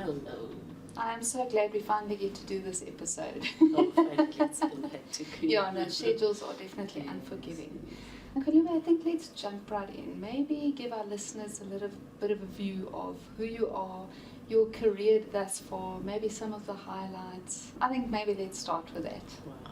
Hello. I'm so glad we finally get to do this episode. Oh, finally, it's been hectic. Yeah, no, schedules are definitely unforgiving. Kholiwe, I think let's jump right in. Maybe give our listeners a little bit of a view of who you are, your career thus far, maybe some of the highlights. I think maybe let's start with that. Wow.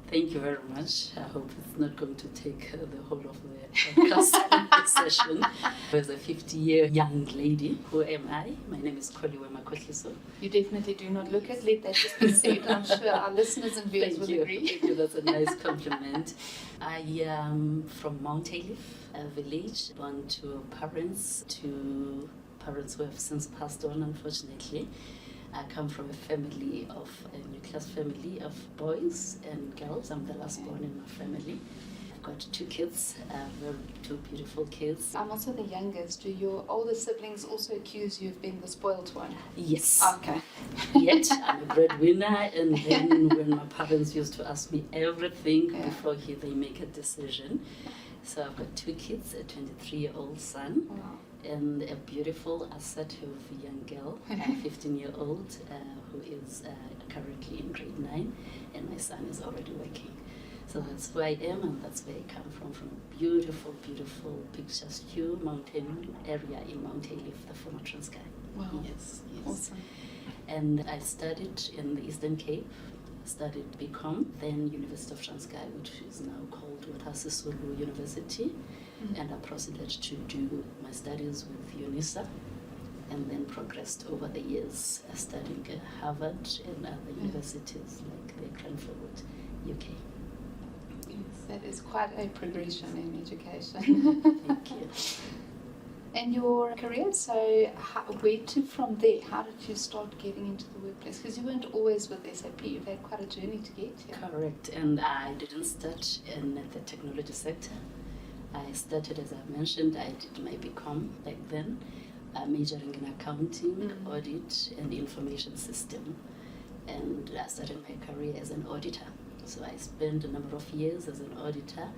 Thank you very much. I hope it's not going to take the whole of the podcast session. As a 50-year young lady, who am I? My name is Kholiwe Makhohliso. You definitely do not look it. Let that just be said. I'm sure our listeners and viewers will agree. Thank you. That's a nice compliment. I am from Mount Olive, a village, born to parents who have since passed on, unfortunately. I come from a nucleus family of boys and girls. I'm the last born in my family. I've got 2 kids, two beautiful kids. I'm also the youngest. Do your older siblings also accuse you of being the spoiled one? Yes. Okay. Yet I'm a breadwinner, and then when my parents used to ask me everything before they make a decision. So I've got 2 kids, a 23-year-old son. Wow. And a beautiful asset of a young girl, a 15-year-old, who is currently in grade 9, and my son is already working. So that's who I am, and that's where I come from a beautiful, beautiful picturesque mountain area in Mount Olive, the former Transkei. Wow. Yes. Awesome. And I studied in the Eastern Cape, studied BCom, then University of Transkei, which is now called AFSUG University. And I proceeded to do my studies with UNISA, and then progressed over the years, studying at Harvard and other universities like the Cranfield, UK. Yes, that is quite a progression in education. Thank you. And your career, so where to from there? How did you start getting into the workplace? Because you weren't always with SAP, you've had quite a journey to get here. Correct, and I didn't start in the technology sector. I started, as I mentioned, I did my BCom back then, majoring in accounting, audit, and information system. And I started my career as an auditor. So I spent a number of years as an auditor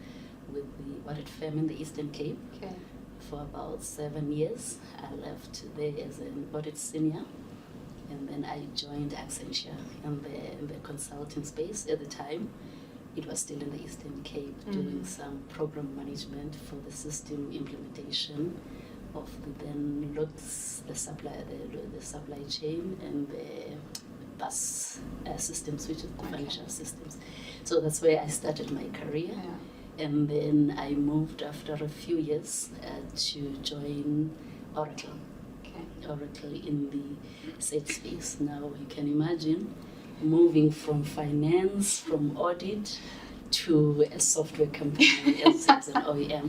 with the audit firm in the Eastern Cape for about 7 years. I left there as an audit senior, and then I joined Accenture in the consulting space at the time. It was still in the Eastern Cape, doing some program management for the system implementation of the then looks the supply chain and the bus systems, which is the financial systems. So that's where I started my career. And then I moved after a few years to join Oracle. Oracle in the sales space. Now you can imagine moving from finance, from audit, to a software company as an OEM.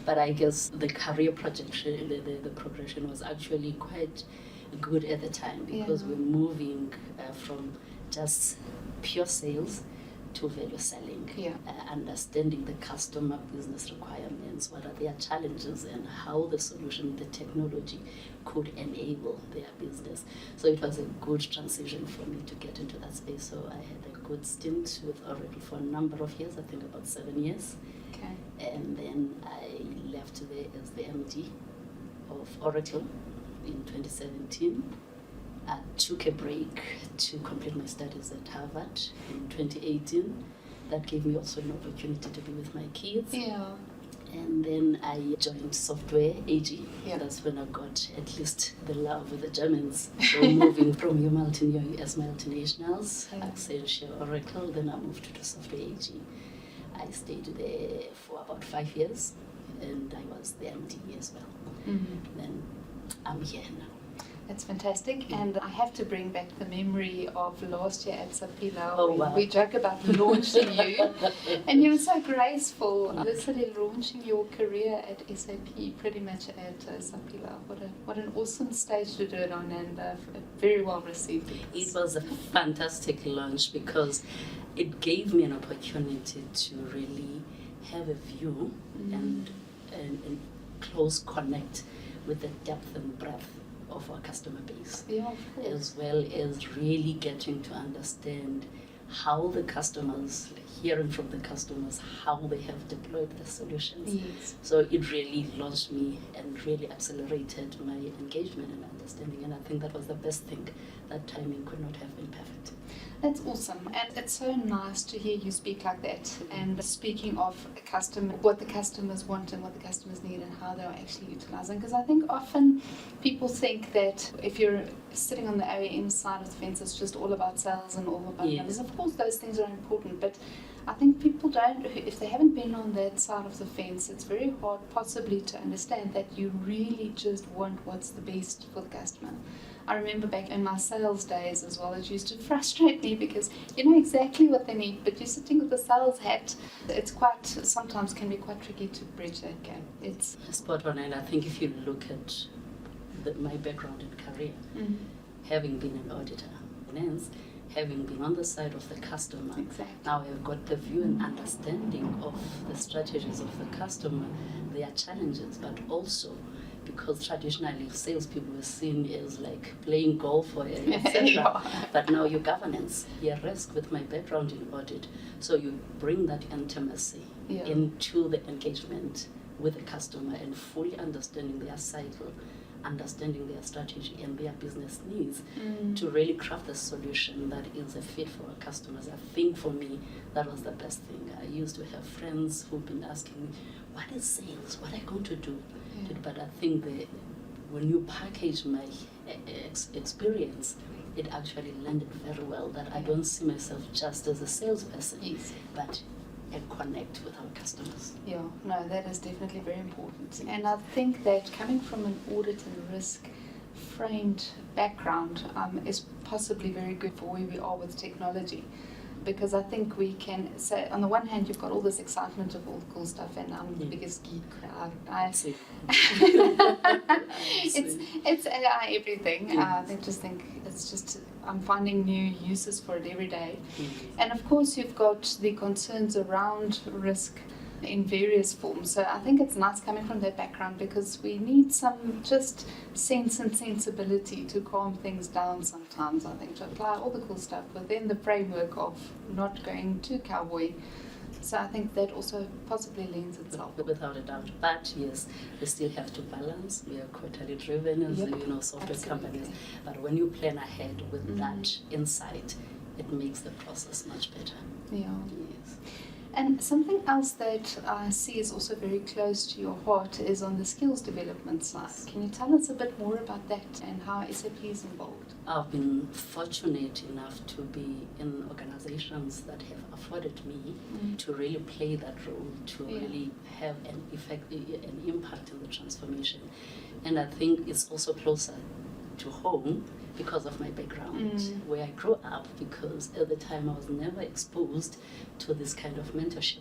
But I guess the career projection, the progression was actually quite good at the time, because we're moving from just pure sales to value selling, understanding the customer business requirements, what are their challenges, and how the solution, the technology could enable their business. So it was a good transition for me to get into that space. So I had a good stint with Oracle for a number of years, I think about 7 years. And then I left there as the MD of Oracle in 2017. I took a break to complete my studies at Harvard in 2018. That gave me also an opportunity to be with my kids. And then I joined Software AG. That's when I got at least the love with the Germans. So moving from your US multinationals, Accenture, Oracle, then I moved to Software AG. I stayed there for about 5 years, and I was the MD as well. Then I'm here now. That's fantastic, and I have to bring back the memory of last year at Sapila. Oh, wow. We joke about launching you, and you were so graceful, literally launching your career at SAP pretty much at Sapila. What an awesome stage to do it on, and very well received. It was a fantastic launch because it gave me an opportunity to really have a view and close connect with the depth and breadth of our customer base, as well as really getting to understand how the customers, like hearing from the customers how they have deployed the solutions. Yes. So it really launched me and really accelerated my engagement and understanding. And I think that was the best thing. That timing could not have been perfect. That's awesome, and it's so nice to hear you speak like that. And speaking of what the customers want and what the customers need and how they're actually utilizing. Because I think often people think that if you're sitting on the OEM side of the fence, it's just all about sales and all about numbers. Of course, those things are important, but I think people don't, if they haven't been on that side of the fence, it's very hard possibly to understand that you really just want what's the best for the customer. I remember back in my sales days as well, it used to frustrate me because you know exactly what they need, but you're sitting with a sales hat. It's sometimes can be quite tricky to bridge that gap. It's spot on, and I think if you look at my background and career, having been an auditor, finance, having been on the side of the customer, exactly. now I've got the view and understanding of the strategies of the customer, their challenges, but also because traditionally salespeople were seen as like playing golf or etc. Yeah. But now your governance, your risk with my background in audit, so you bring that intimacy into the engagement with the customer and fully understanding their cycle, understanding their strategy and their business needs to really craft the solution that is a fit for our customers. I think for me, that was the best thing. I used to have friends who've been asking me, what is sales? What are you going to do? But I think when you package my experience, it actually landed very well that I don't see myself just as a salesperson, but and connect with our customers. Yeah, no, that is definitely very important. And I think that coming from an audit and risk framed background is possibly very good for where we are with technology. Because I think we can say, on the one hand, you've got all this excitement of all the cool stuff, and I'm the biggest geek. It's AI everything. I just think it's just I'm finding new uses for it every day. And of course, you've got the concerns around risk in various forms. So I think it's nice coming from that background because we need some just sense and sensibility to calm things down sometimes, I think, to apply all the cool stuff within the framework of not going too cowboy. So I think that also possibly lends itself. Without a doubt. But yes, we still have to balance. We are quarterly driven as software companies. But when you plan ahead with that insight, it makes the process much better. Yeah. Yes. And something else that I see is also very close to your heart is on the skills development side. Can you tell us a bit more about that and how SAP is involved? I've been fortunate enough to be in organizations that have afforded me to really play that role, to really have an impact in the transformation. And I think it's also closer to home because of my background, where I grew up, because at the time I was never exposed to this kind of mentorship.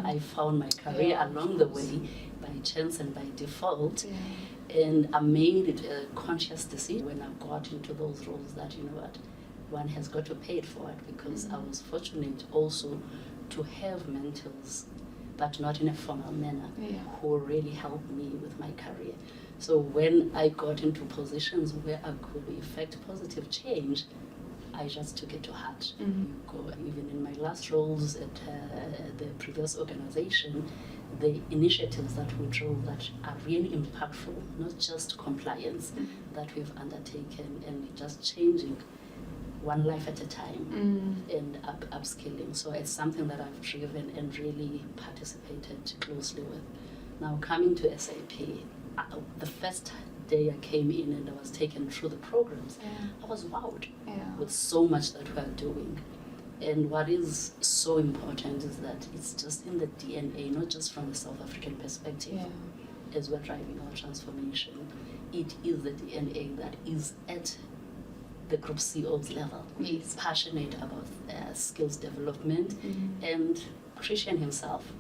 I found my career along the way by chance and by default, and I made it a conscious decision when I got into those roles that, you know what, one has got to pay it forward, because I was fortunate also to have mentors, but not in a formal manner, who really helped me with my career. So when I got into positions where I could effect positive change, I just took it to heart. Even in my last roles at the previous organization, the initiatives that we drove that are really impactful, not just compliance that we've undertaken, and just changing one life at a time and upskilling. So it's something that I've driven and really participated closely with. Now coming to SAP, the first day I came in and I was taken through the programs, I was wowed with so much that we're doing. And what is so important is that it's just in the DNA, not just from a South African perspective, as we're driving our transformation. It is the DNA that is at the group CEO's level, passionate about skills development. And Christian himself,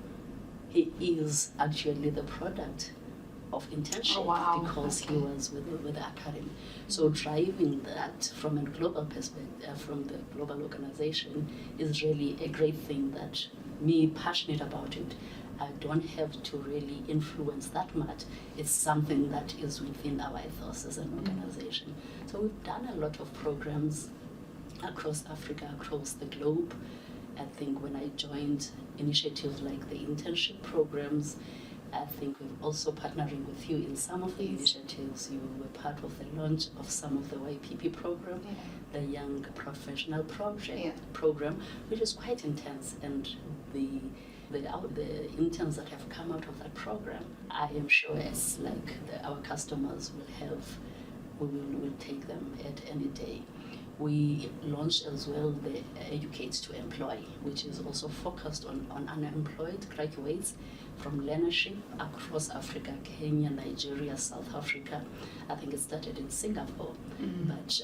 he is actually the product of internship because he was with the academy. So driving that from a global perspective, from the global organization, is really a great thing that me passionate about it. I don't have to really influence that much. It's something that is within our ethos as an organization. So we've done a lot of programs across Africa, across the globe, I think when I joined initiatives like the internship programs, I think we're also partnering with you in some of the initiatives. You were part of the launch of some of the YPP program, the Young Professional program, which is quite intense. And the interns that have come out of that program, I am sure it's like our customers will take them at any day. We launched as well the Educate to Employ, which is also focused on unemployed graduates from learnership across Africa, Kenya, Nigeria, South Africa. I think it started in Singapore, but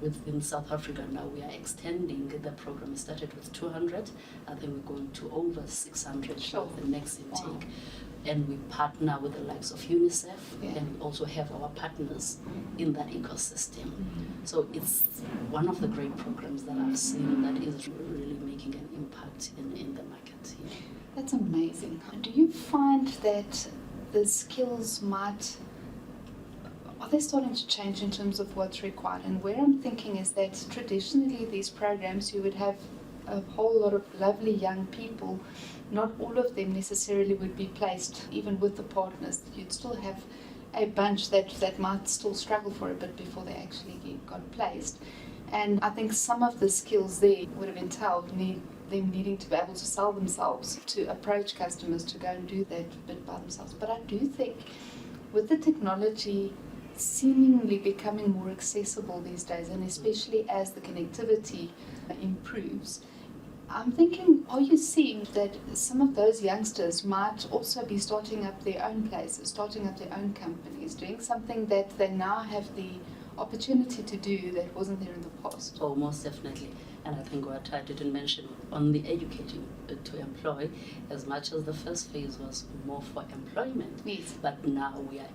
within South Africa now we are extending the program. It started with 200. I think we're going to over 600 with the next intake. Wow. And we partner with the likes of UNICEF, and we also have our partners in that ecosystem. So it's one of the great programs that I've seen that is really making an impact in the market. That's amazing. Do you find that the skills are they starting to change in terms of what's required? And where I'm thinking is that traditionally these programs, you would have a whole lot of lovely young people. Not all of them necessarily would be placed, even with the partners. You'd still have a bunch that might still struggle for a bit before they actually got placed. And I think some of the skills there would have entailed them needing to be able to sell themselves, to approach customers, to go and do that bit by themselves. But I do think with the technology seemingly becoming more accessible these days, and especially as the connectivity improves, I'm thinking, are you seeing that some of those youngsters might also be starting up their own places, starting up their own companies, doing something that they now have the opportunity to do that wasn't there in the past? Oh, most definitely. And I think what I didn't mention on the educating to employ, as much as the first phase was more for employment, but now we are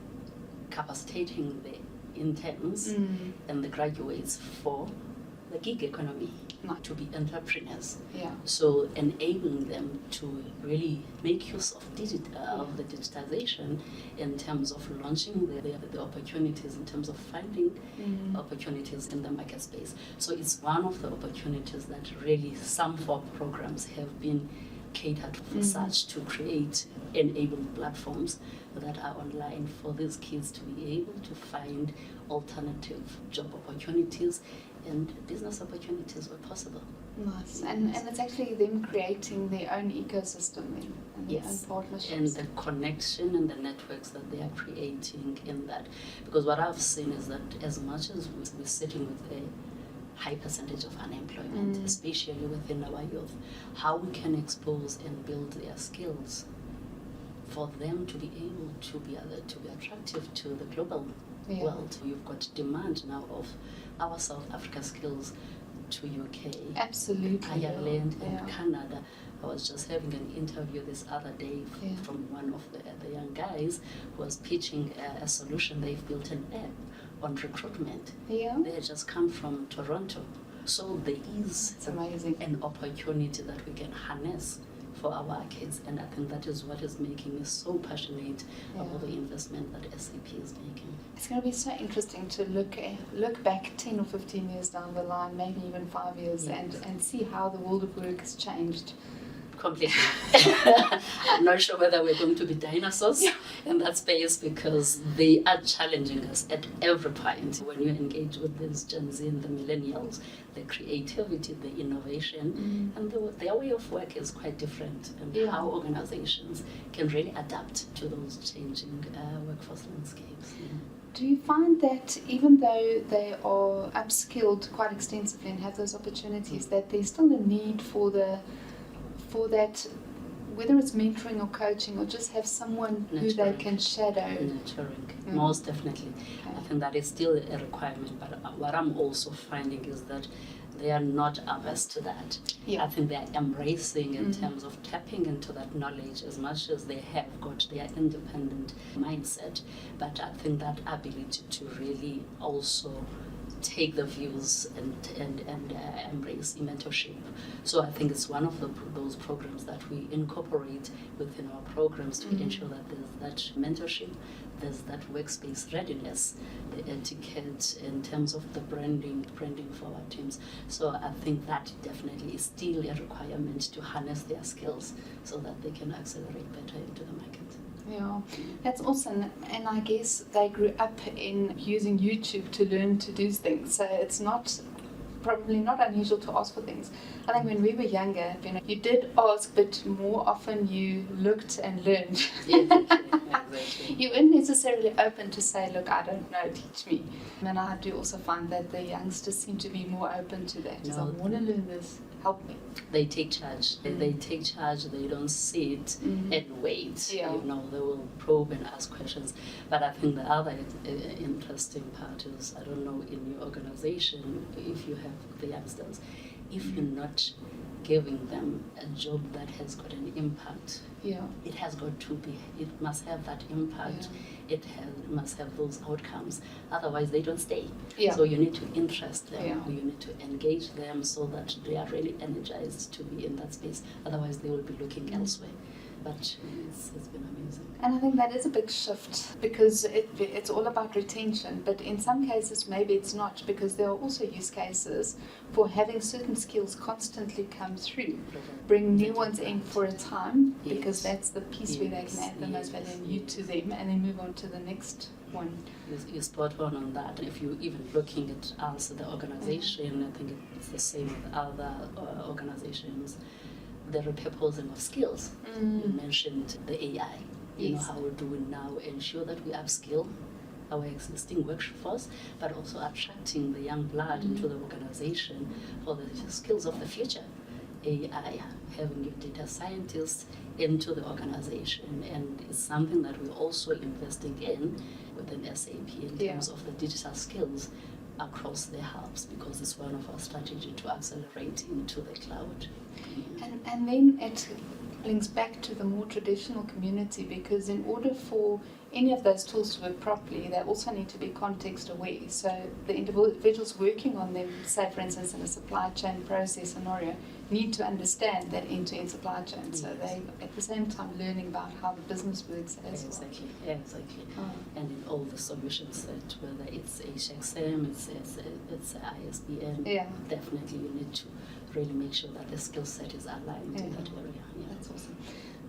capacitating the interns and the graduates for the gig economy, to be entrepreneurs. So enabling them to really make use of the digitization in terms of launching the opportunities, in terms of finding opportunities in the market space. So it's one of the opportunities that really some of our programs have been catered for such, to create enabled platforms that are online for these kids to be able to find alternative job opportunities and business opportunities where possible. Nice. And it's actually them creating their own ecosystem and their own partnerships. And the connection and the networks that they are creating in that. Because what I've seen is that as much as we're sitting with a high percentage of unemployment, especially within our youth, how we can expose and build their skills for them to be able to be attractive to the global world. You've got demand now of our South Africa skills to UK, Ireland, and Canada. I was just having an interview this other day from one of the young guys who was pitching a solution. They've built an app on recruitment. They just come from Toronto. So there is an opportunity that we can harness for our kids, and I think that is what is making me so passionate about the investment that SAP is making. It's going to be so interesting to look back 10 or 15 years down the line, maybe even 5 years, and see how the world of work has changed. Completely. I'm not sure whether we're going to be dinosaurs in that space, because they are challenging us at every point. When you engage with these Gen Z and the millennials, the creativity, the innovation, and their way of work is quite different, and how organizations can really adapt to those changing workforce landscapes. Do you find that even though they are upskilled quite extensively and have those opportunities, that there's still a need for that, whether it's mentoring or coaching, or just have someone who they can shadow? Nurturing, most definitely. I think that is still a requirement, but what I'm also finding is that they are not averse to that. I think they are embracing in terms of tapping into that knowledge as much as they have got their independent mindset, but I think that ability to really also take the views and embrace mentorship. So I think it's one of those programs that we incorporate within our programs to ensure that there's that mentorship, there's that workspace readiness, the etiquette in terms of the branding for our teams. So I think that definitely is still a requirement to harness their skills so that they can accelerate better into the market. Yeah, that's awesome. And I guess they grew up in using YouTube to learn to do things. So it's probably not unusual to ask for things. I think when we were younger, you did ask, but more often you looked and learned. Exactly. You weren't necessarily open to say, look, I don't know, teach me. And I do also find that the youngsters seem to be more open to that. I want to learn this, help me. They take charge. They take charge. They don't sit and wait. Yeah. They will probe and ask questions. But I think the other interesting part is, I don't know, in your organization, if you have the youngsters, if you're not giving them a job that has got an impact, it has got to be, it must have that impact, it must have those outcomes, otherwise they don't stay. So you need to interest them, you need to engage them so that they are really energized to be in that space, otherwise they will be looking elsewhere. But it's been amazing. And I think that is a big shift, because it's all about retention, but in some cases maybe it's not, because there are also use cases for having certain skills constantly come through, bring new ones in for a time, because that's the piece where they can add the most value and you to them, and then move on to the next one. You're spot on that. If you're even looking at us, the organization, I think it's the same with other organizations. The repurposing of skills. You mentioned the AI. How do we now ensure that we upskill our existing workforce, but also attracting the young blood into the organization for the skills of the future? AI, having your data scientists into the organization, and it's something that we're also investing in within SAP in terms of the digital skills across the hubs, because it's one of our strategy to accelerate into the cloud. And then it links back to the more traditional community, because in order for any of those tools to work properly, they also need to be context aware. So the individuals working on them, say for instance in a supply chain process scenario, need to understand that end-to-end supply chain. So they at the same time learning about how the business works as well. Exactly. And in all the solution set, whether it's HXM, it's ISBN, definitely you need to really make sure that the skill set is aligned in that area. That's awesome.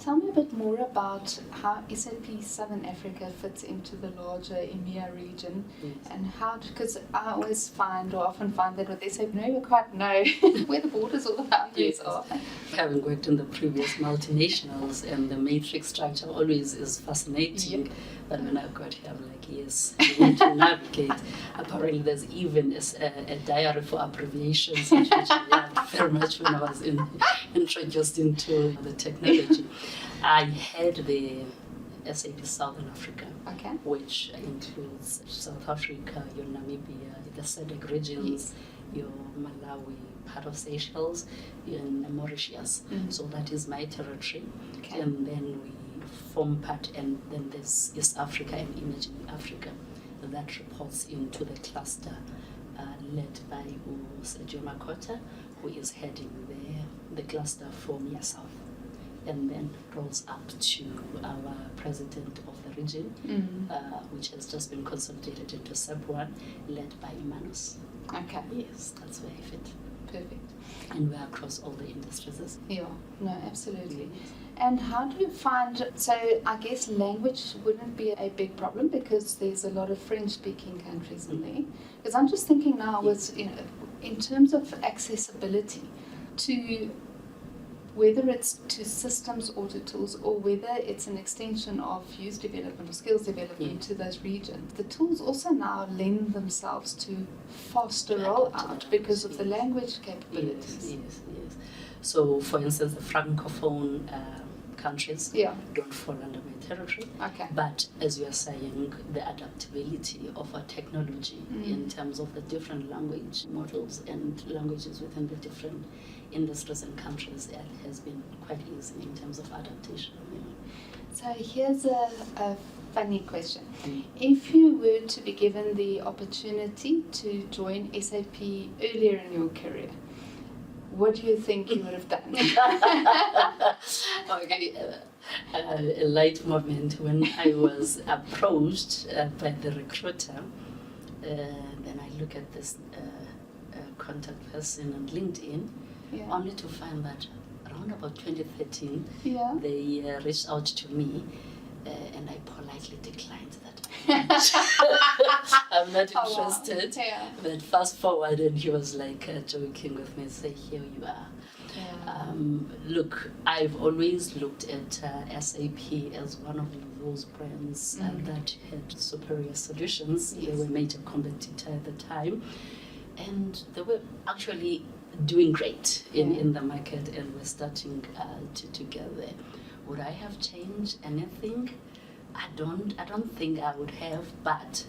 Tell me a bit more about how SAP Southern Africa fits into the larger EMEA region, and how, because I always often find that with SAP, you never quite know where the borders or the boundaries are. Having worked in the previous multinationals, and the matrix structure always is fascinating, but when I got here, I'm like, yes, I need to navigate. Apparently there's even a diary for abbreviations, which I learned very much when I was introduced into the technology. I had the SAP Southern Africa, which includes South Africa, your Namibia, the SADC regions, your Malawi, part of Seychelles, and Mauritius. So that is my territory. And then we form part, and then there's East Africa and Emerging Africa. That reports into the cluster led by Sergio Makhohliso, who is heading the cluster for MIA South, and then rolls up to our president of the region, which has just been consolidated into SAP1, led by Imanus. Yes, that's where I fit. Perfect. And we're across all the industries. Absolutely. And how do you find, so I guess language wouldn't be a big problem, because there's a lot of French-speaking countries in there. Because I'm just thinking now with, in terms of accessibility to, whether it's to systems or to tools, or whether it's an extension of use development or skills development to those regions, the tools also now lend themselves to faster rollout because of the language capabilities. Yes. So, for instance, the Francophone countries don't fall under my territory. But as you are saying, the adaptability of our technology in terms of the different language models and languages within the different industries and countries, it has been quite easy in terms of adaptation. So here's a funny question. If you were to be given the opportunity to join SAP earlier in your career, what do you think you would have done? Okay, a light moment when I was approached by the recruiter. Then I look at this contact person on LinkedIn, only to find that around about 2013, they reached out to me, and I politely declined that. I'm not interested. Oh, wow. But fast forward, and he was like joking with me, say, "Here you are." Look, I've always looked at SAP as one of those brands that had superior solutions. They were major competitor at the time, and they were actually doing great in the market, and we're starting to get there. Would I have changed anything? I don't think I would have, but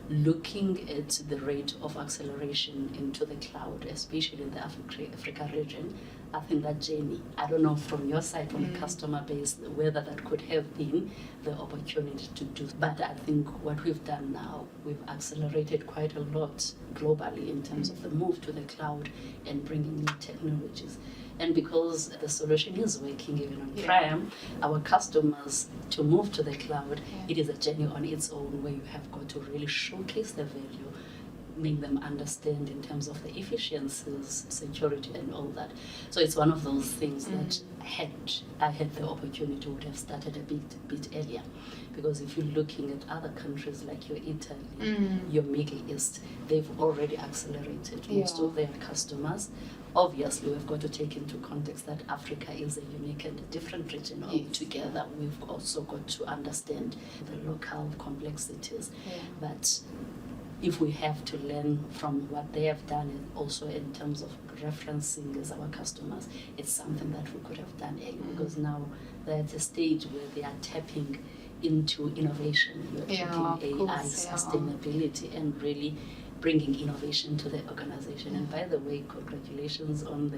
looking at the rate of acceleration into the cloud, especially in the Africa region, I think that journey, I don't know from your side, from the customer base, whether that could have been the opportunity to do. But I think what we've done now, we've accelerated quite a lot globally in terms of the move to the cloud and bringing new technologies. And because the solution is working even on prem, our customers, to move to the cloud, it is a journey on its own where you have got to really showcase the value, make them understand in terms of the efficiencies, security, and all that. So it's one of those things that I had the opportunity would have started a bit earlier. Because if you're looking at other countries like your Italy, your Middle East, they've already accelerated most of their customers. Obviously, we've got to take into context that Africa is a unique and a different region altogether. We've also got to understand the local complexities. But if we have to learn from what they have done, and also in terms of referencing as our customers, it's something that we could have done earlier, because now they're at a stage where they are tapping into innovation. You're tapping AI, sustainability, and really bringing innovation to the organization. And by the way, congratulations on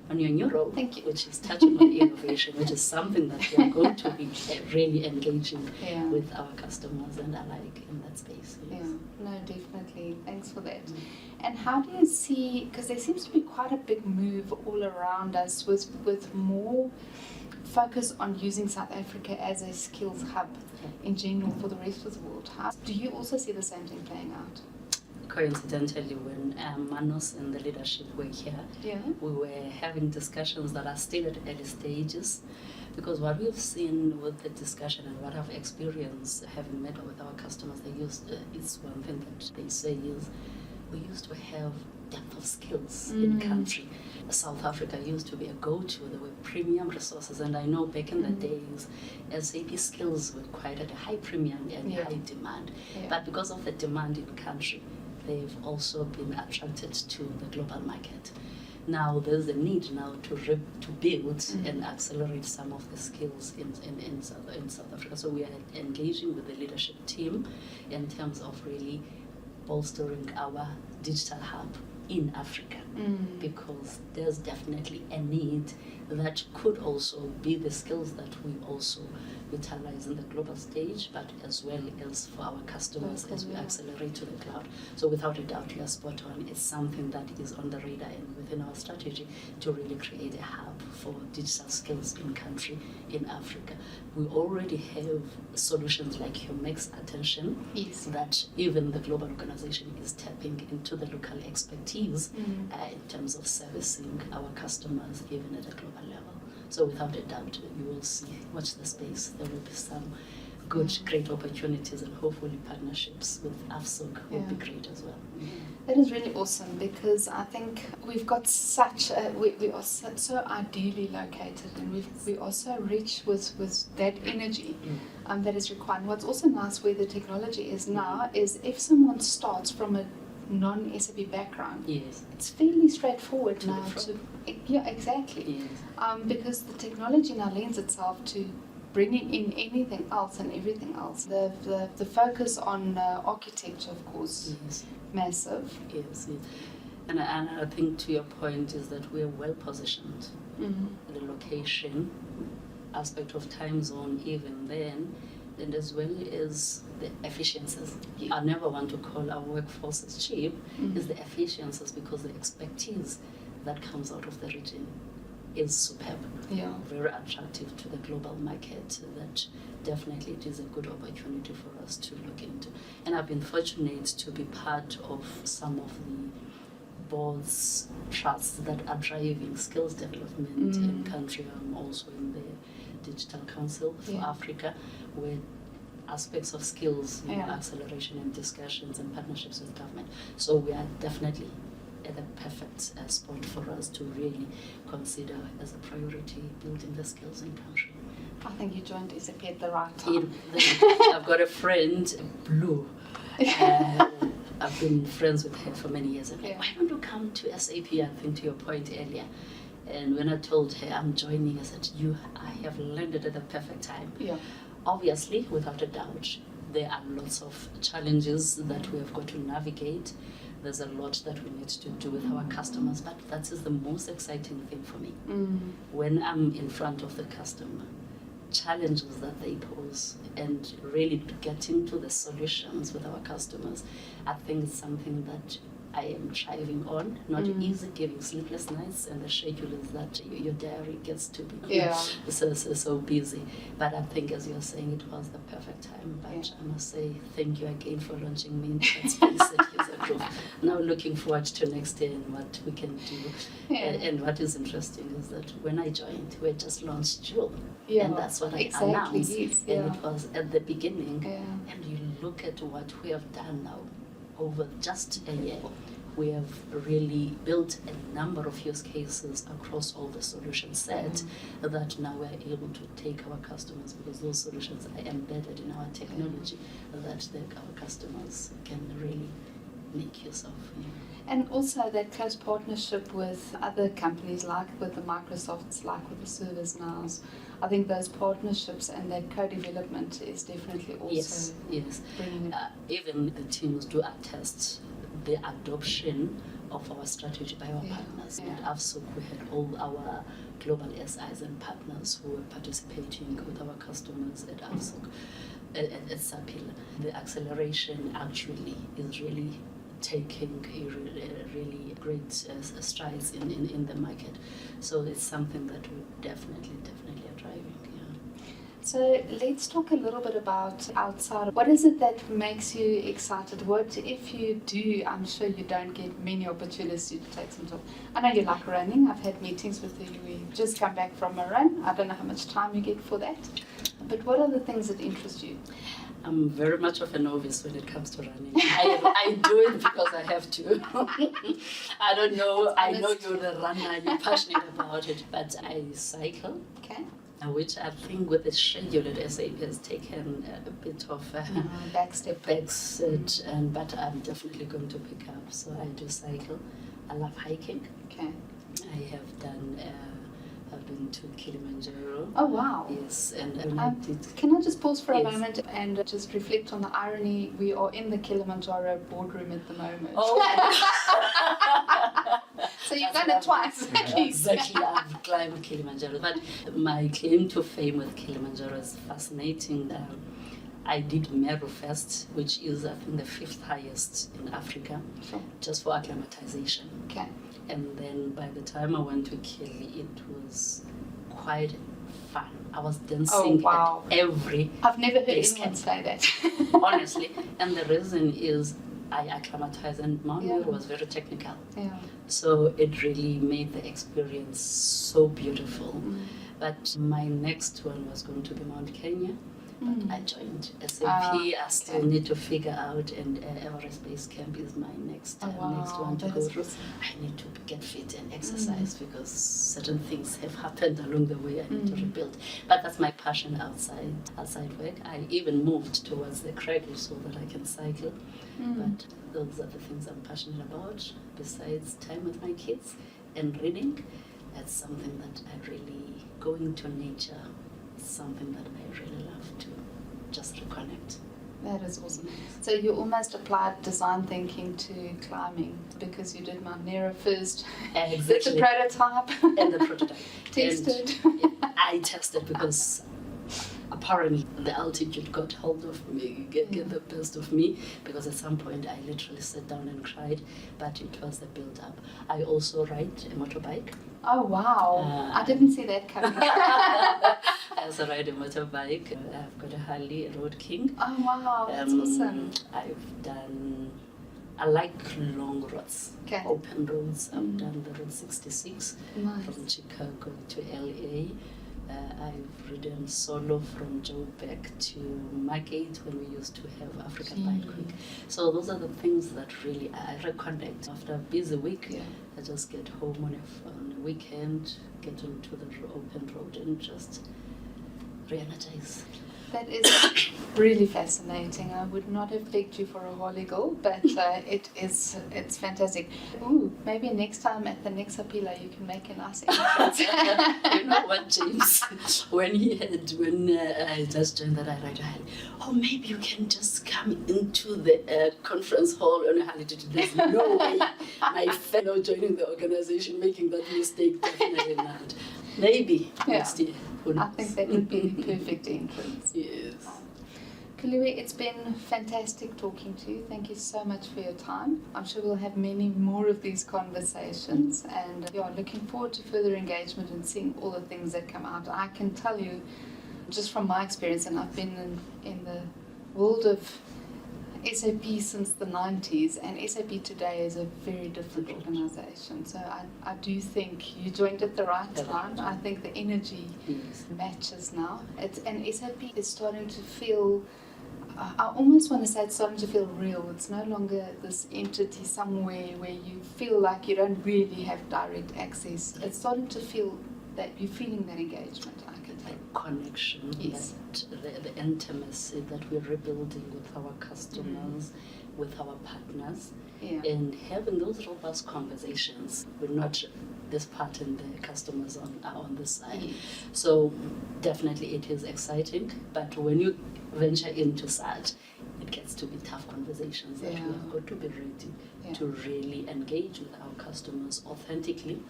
your new role, which is touching on innovation, which is something that we are going to be really engaging with our customers and alike in that space. No, definitely. Thanks for that. And how do you see, because there seems to be quite a big move all around us with more focus on using South Africa as a skills hub in general for the rest of the world. Do you also see the same thing playing out? Coincidentally, when Manos and the leadership were here, we were having discussions that are still at early stages, because what we've seen with the discussion and what I've experienced having met with our customers, it's one thing that they say is, we used to have depth of skills in country. South Africa used to be a go-to. There were premium resources, and I know back in the days, SAP skills were quite at a high premium and high demand. But because of the demand in country, they've also been attracted to the global market. Now there's a need now to build and accelerate some of the skills in South Africa. So we are engaging with the leadership team in terms of really bolstering our digital hub in Africa, because there's definitely a need that could also be the skills that we also utilize in the global stage, but as well as for our customers as we accelerate to the cloud. So without a doubt, you're spot on. It's something that is on the radar and within our strategy to really create a hub for digital skills in country in Africa. We already have solutions like Humex Attention that even the global organization is tapping into the local expertise in terms of servicing our customers even at a global level. So without a doubt, you will see, watch the space, there will be some great opportunities, and hopefully partnerships with AFSUG will be great as well. That is really awesome, because I think we've got such we are so ideally located, and we are so rich with that energy that is required. And what's also nice where the technology is now is if someone starts from a non-SAP background, it's fairly straightforward now to exactly. Because the technology now lends itself to bringing in anything else and everything else. The focus on architecture, of course, massive. And I think to your point is that we're well positioned. The location aspect of time zone even then, and as well as the efficiencies. I never want to call our workforce as cheap, it's the efficiencies, because the expertise that comes out of the region is superb. Yeah. Very attractive to the global market. That definitely it is a good opportunity for us to look into. And I've been fortunate to be part of some of the boards, trusts that are driving skills development in country. I'm also in the Digital Council for Africa, where aspects of skills, acceleration and discussions and partnerships with government. So we are definitely at the perfect spot for us to really consider as a priority building the skills in country. I think you joined SAP at the right time. I've got a friend, Blue. I've been friends with her for many years. I'm like, why don't you come to SAP? I think to your point earlier. And when I told her I'm joining, I said, I have landed at the perfect time. Yeah. Obviously, without a doubt, there are lots of challenges that we have got to navigate. There's a lot that we need to do with our customers, but that is the most exciting thing for me. When I'm in front of the customer, challenges that they pose and really getting to the solutions with our customers, I think it's something that I am striving on. Not easy, giving sleepless nights, and the schedule is that your diary gets to be so busy. But I think, as you're saying, it was the perfect time. But I must say thank you again for launching me into that space at User Group. Now looking forward to next year and what we can do. And what is interesting is that when I joined, we had just launched Jewel. And that's what I announced. And it was at the beginning. And you look at what we have done now. Over just a year, we have really built a number of use cases across all the solution set that now we're able to take our customers, because those solutions are embedded in our technology that our customers can really make use of. And also that close partnership with other companies, like with the Microsofts, like with the ServiceNows. I think those partnerships and that co-development is definitely also bringing it. Even the teams do attest the adoption of our strategy by our partners. At AFSUG, we had all our global SIs and partners who were participating with our customers at AFSUG, at SAPIL. The acceleration actually is really taking a really great strides in the market. So it's something that we definitely are driving. So let's talk a little bit about outside. What is it that makes you excited? What if you do? I'm sure you don't get many opportunities to take some time. I know you like running. I've had meetings with you. We just come back from a run. I don't know how much time you get for that. But what are the things that interest you? I'm very much of a novice when it comes to running. I do it because I have to. I don't know. I know you're a runner. You're passionate about it. But I cycle. Okay. Which I think with the schedule at SAP has taken a bit of a backseat, but I'm definitely going to pick up. So I do cycle. I love hiking. Okay. I have done. I've been to Kilimanjaro. Oh wow! Yes, and can I just pause for a moment and just reflect on the irony? We are in the Kilimanjaro boardroom at the moment. Oh. So you've done it twice. Exactly, I've climbed Kilimanjaro. But my claim to fame with Kilimanjaro is fascinating. I did Meru first, which is I think the 5th highest in Africa, just for acclimatization. Okay. And then by the time I went to Kili, it was quite fun. I was dancing at every I've never heard anyone say that. Honestly. And the reason is I acclimatized, and Mount Meru was very technical. Yeah. So it really made the experience so beautiful. But my next one was going to be Mount Kenya. But I joined SAP. I still need to figure out, and Everest Base Camp is my next one to go through. I need to get fit and exercise because certain things have happened along the way. I need to rebuild. But that's my passion outside work. I even moved towards the Craggy so that I can cycle. But those are the things I'm passionate about. Besides time with my kids and reading, that's something that I really, going to nature, something that I really love to just reconnect. That is awesome. So you almost applied design thinking to climbing because you did Mount Nera first. Exactly. The prototype. And the prototype. Tested. I tested because apparently the altitude got hold of me, get the best of me, because at some point I literally sat down and cried, but it was the build-up. I also ride a motorbike. Oh, wow. I didn't see that coming. I also ride a motorbike. I've got a Harley, a Road King. Oh, wow. That's awesome. I like long roads, Okay. open roads. I've done the Road 66 Nice. from Chicago to LA. I've ridden solo from Joburg to Margate when we used to have Africa Bike Week. So those are the things that really I reconnect. After a busy week, I just get home on a weekend, get onto the open road and just re-energize. That is really fascinating. I would not have picked you for a Harley girl, but it's fantastic. Ooh, maybe next time at the next Apila you can make a nice entrance. You know what, James? When I just joined that, I write a Harley. Oh, maybe you can just come into the conference hall on a Harley. There's no way my fellow joining the organization making that mistake. Definitely not. Maybe next year. I think that would be the perfect entrance. Yes. Kholiwe, it's been fantastic talking to you. Thank you so much for your time. I'm sure we'll have many more of these conversations, and looking forward to further engagement and seeing all the things that come out. I can tell you, just from my experience, and I've been in the world of SAP since the 90s, and SAP today is a very different organization. So I do think you joined at the right time. I think the energy matches now. And SAP is starting to feel, I almost want to say it's starting to feel real. It's no longer this entity somewhere where you feel like you don't really have direct access. It's starting to feel that you're feeling that engagement. The connection, the intimacy that we're rebuilding with our customers, with our partners, and having those robust conversations. We're not this part and the customers are on this side. So definitely it is exciting, but when you venture into such, it gets to be tough conversations that we have got to be ready to really engage with our customers authentically,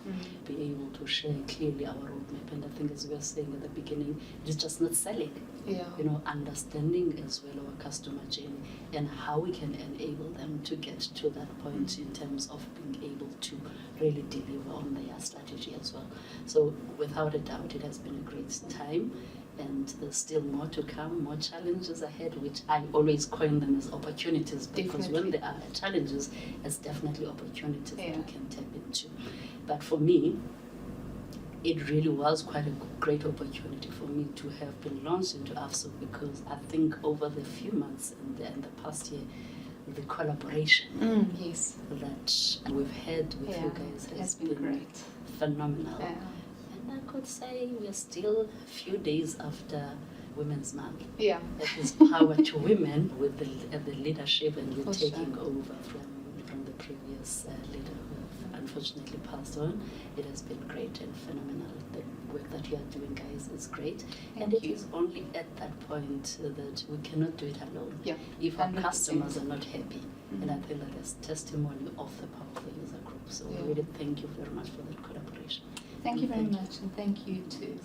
be able to share clearly our roadmap. And I think, as we were saying at the beginning, it is just not selling, understanding as well our customer journey and how we can enable them to get to that point in terms of being able to really deliver on their strategy as well. So without a doubt, it has been a great time. And there's still more to come, more challenges ahead, which I always coin them as opportunities, because when there are challenges, it's definitely opportunities that we can tap into. But for me, it really was quite a great opportunity for me to have been launched into AFSUG, because I think over the few months and the past year, the collaboration that we've had with you guys has been great, phenomenal. I could say we are still a few days after Women's Month. It is power to women with the leadership, and you're taking over from the previous leader who unfortunately passed on. It has been great and phenomenal. The work that you are doing, guys, is great. And it is only at that point that we cannot do it alone. If our customers are not happy, and I think that is testimony of the power of the user group. So we really thank you very much for that collaboration. Thank you very much, and thank you too.